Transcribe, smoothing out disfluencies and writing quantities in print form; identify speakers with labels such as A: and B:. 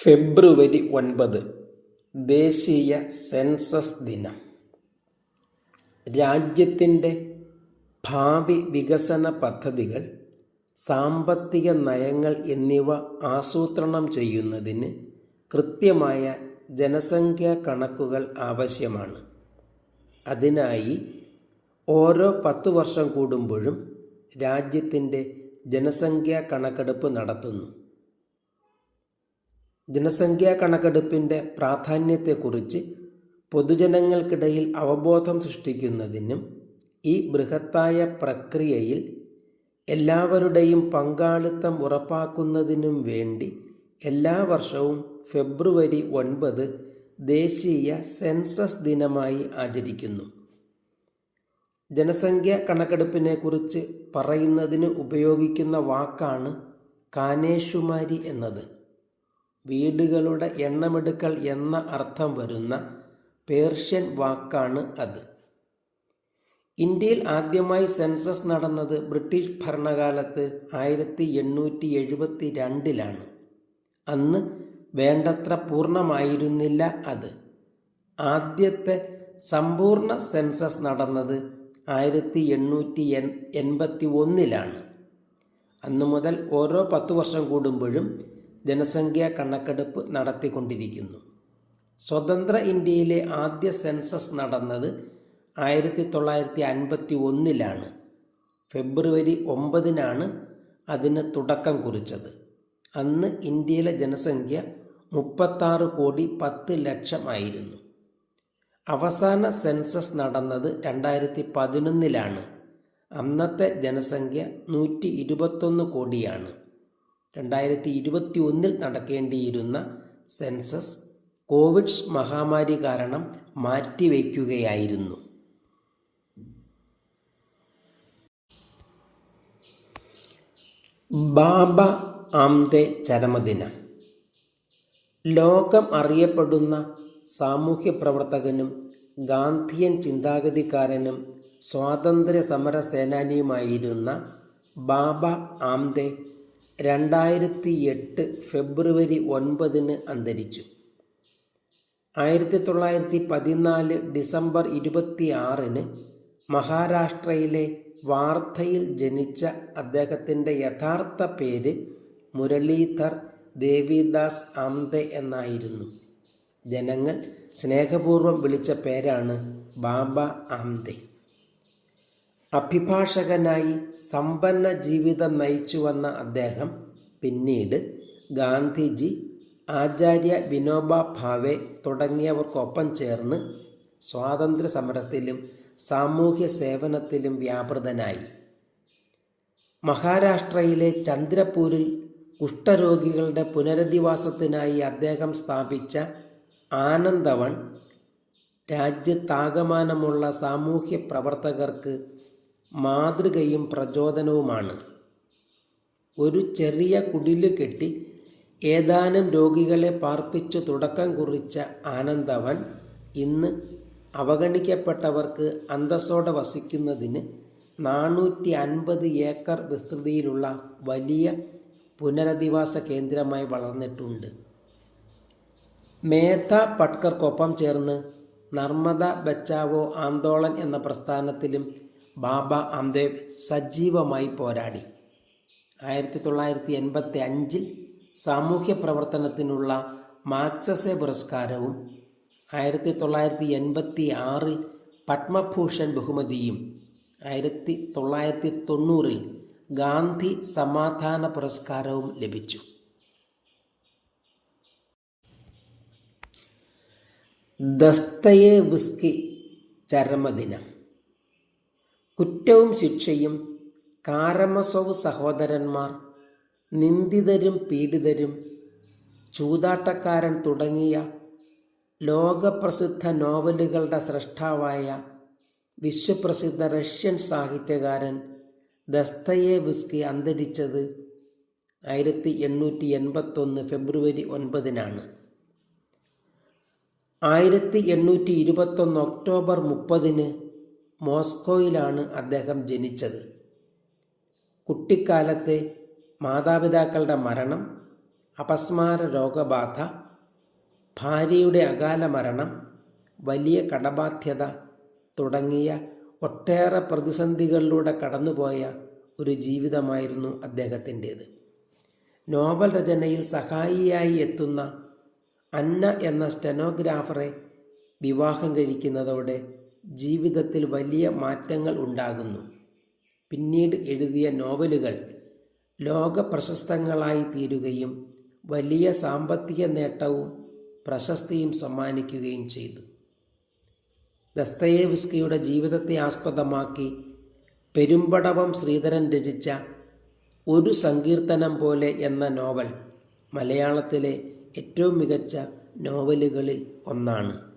A: ഫെബ്രുവരി 9 ദേശീയ സെൻസസ് ദിനം. രാജ്യത്തിൻ്റെ ഭാവി വികസന പദ്ധതികൾ, സാമ്പത്തിക നയങ്ങൾ എന്നിവ ആസൂത്രണം ചെയ്യുന്നതിന് കൃത്യമായ ജനസംഖ്യാ കണക്കുകൾ ആവശ്യമാണ്. അതിനായി ഓരോ 10 വർഷം കൂടുമ്പോഴും രാജ്യത്തിൻ്റെ ജനസംഖ്യാ കണക്കെടുപ്പ് നടത്തുന്നു. ജനസംഖ്യാ കണക്കെടുപ്പിൻ്റെ പ്രാധാന്യത്തെക്കുറിച്ച് പൊതുജനങ്ങൾക്കിടയിൽ അവബോധം സൃഷ്ടിക്കുന്നതിനും ഈ ബൃഹത്തായ പ്രക്രിയയിൽ എല്ലാവരുടെയും പങ്കാളിത്തം ഉറപ്പാക്കുന്നതിനും വേണ്ടി എല്ലാ വർഷവും ഫെബ്രുവരി 9 ദേശീയ സെൻസസ് ദിനമായി ആചരിക്കുന്നു. ജനസംഖ്യാ കണക്കെടുപ്പിനെക്കുറിച്ച് പറയുന്നതിന് ഉപയോഗിക്കുന്ന വാക്കാണ് കാനേഷുമാരി എന്നത്. വീടുകളുടെ എണ്ണമെടുക്കൽ എന്ന അർത്ഥം വരുന്ന പേർഷ്യൻ വാക്കാണ് അത്. ഇന്ത്യയിൽ ആദ്യമായി സെൻസസ് നടന്നത് ബ്രിട്ടീഷ് ഭരണകാലത്ത് 1872 അന്ന് വേണ്ടത്ര പൂർണ്ണമായിരുന്നില്ല അത്. ആദ്യത്തെ സമ്പൂർണ്ണ സെൻസസ് നടന്നത് 1881 അന്നു മുതൽ ഓരോ 10 വർഷം കൂടുമ്പോഴും ജനസംഖ്യാ കണക്കെടുപ്പ് നടത്തിക്കൊണ്ടിരിക്കുന്നു. സ്വതന്ത്ര ഇന്ത്യയിലെ ആദ്യ സെൻസസ് നടന്നത് 1951 ഫെബ്രുവരി 9 അതിന് തുടക്കം കുറിച്ചത്. അന്ന് ഇന്ത്യയിലെ ജനസംഖ്യ 36,10,00,000 അവസാന സെൻസസ് നടന്നത് 2011 അന്നത്തെ ജനസംഖ്യ 121 കോടിയാണ്. 2021 നടക്കേണ്ടിയിരുന്ന സെൻസസ് കോവിഡ് മഹാമാരി കാരണം മാറ്റിവെക്കുകയായിരുന്നു. ബാബ ആംദെ ചരമദിനം. ലോകം അറിയപ്പെടുന്ന സാമൂഹ്യ പ്രവർത്തകനും ഗാന്ധിയൻ ചിന്താഗതിക്കാരനും സ്വാതന്ത്ര്യ സമര സേനാനിയുമായിരുന്ന ബാബ ആംദെ 2008 ഫെബ്രുവരി 9 അന്തരിച്ചു. 1914 ഡിസംബർ 26 മഹാരാഷ്ട്രയിലെ വാർധയിൽ ജനിച്ച അദ്ദേഹത്തിൻ്റെ യഥാർത്ഥ പേര് മുരളീധർ ദേവിദാസ് ആംദെ എന്നായിരുന്നു. ജനങ്ങൾ സ്നേഹപൂർവ്വം വിളിച്ച പേരാണ് ബാബ ആംദെ. അഭിഭാഷകനായി സമ്പന്ന ജീവിതം നയിച്ചുവന്ന അദ്ദേഹം പിന്നീട് ഗാന്ധിജി, ആചാര്യ വിനോബ ഭാവെ തുടങ്ങിയവർക്കൊപ്പം ചേർന്ന് സ്വാതന്ത്ര്യ സമരത്തിലും സാമൂഹ്യ സേവനത്തിലും വ്യാപൃതനായി. മഹാരാഷ്ട്രയിലെ ചന്ദ്രപൂരിൽ കുഷ്ഠരോഗികളുടെ പുനരധിവാസത്തിനായി അദ്ദേഹം സ്ഥാപിച്ച ആനന്ദവൺ രാജ്യത്താകമാനമുള്ള സാമൂഹ്യ പ്രവർത്തകർക്ക് മാതൃകയും പ്രചോദനവുമാണ്. ഒരു ചെറിയ കുടില് കെട്ടി ഏതാനും രോഗികളെ പാർപ്പിച്ചു തുടക്കം കുറിച്ച ആനന്ദവൻ ഇന്ന് അവഗണിക്കപ്പെട്ടവർക്ക് അന്തസ്സോടെ വസിക്കുന്നതിന് 450 ഏക്കർ വിസ്തൃതിയിലുള്ള വലിയ പുനരധിവാസ കേന്ദ്രമായി വളർന്നിട്ടുണ്ട്. മേധ പട്കർക്കൊപ്പം ചേർന്ന് നർമ്മദ ബച്ചാവോ ആന്തോളൻ എന്ന പ്രസ്ഥാനത്തിലും ബാബ ആംദെ സജീവമായി പോരാടി. 1985 സാമൂഹ്യ പ്രവർത്തനത്തിനുള്ള മാഗ്സസെ പുരസ്കാരവും 1986 പത്മഭൂഷൺ ബഹുമതിയും 1990 ഗാന്ധി സമാധാന പുരസ്കാരവും ലഭിച്ചു. ദസ്തയേവ്സ്കി ചരമദിനം. കുറ്റവും ശിക്ഷയും, കാരമസോവ് സഹോദരന്മാർ, നിന്ദിതരും പീഡിതരും, ചൂതാട്ടക്കാരൻ തുടങ്ങിയ ലോകപ്രസിദ്ധ നോവലുകളുടെ സ്രഷ്ടാവായ വിശ്വപ്രസിദ്ധ റഷ്യൻ സാഹിത്യകാരൻ ദസ്തയേവ്സ്കി അന്തരിച്ചത് 1881 ഫെബ്രുവരി 9 1821 ഒക്ടോബർ 30 മോസ്കോയിലാണ് അദ്ദേഹം ജനിച്ചത്. കുട്ടിക്കാലത്തെ മാതാപിതാക്കളുടെ മരണം അപസ്മാര രോഗബാധ, ഭാര്യയുടെ അകാല മരണം, വലിയ കടബാധ്യത തുടങ്ങിയ ഒട്ടേറെ പ്രതിസന്ധികളിലൂടെ കടന്നുപോയ ഒരു ജീവിതമായിരുന്നു അദ്ദേഹത്തിൻ്റേത്. നോവൽ രചനയിൽ സഹായിയായി എത്തുന്ന അന്ന എന്ന സ്റ്റെനോഗ്രാഫറെ വിവാഹം കഴിക്കുന്നതോടെ ജീവിതത്തിൽ വലിയ മാറ്റങ്ങൾ ഉണ്ടാകുന്നു. പിന്നീട് എഴുതിയ നോവലുകൾ ലോക പ്രശസ്തങ്ങളായി തീരുകയും വലിയ സാമ്പത്തിക നേട്ടവും പ്രശസ്തിയും സമ്മാനിക്കുകയും ചെയ്തു. ദസ്തയേവ്സ്കിയുടെ ജീവിതത്തെ ആസ്പദമാക്കി പെരുമ്പടവം ശ്രീധരൻ രചിച്ച ഒരു സങ്കീർത്തനം പോലെ എന്ന നോവൽ മലയാളത്തിലെ ഏറ്റവും മികച്ച നോവലുകളിൽ ഒന്നാണ്.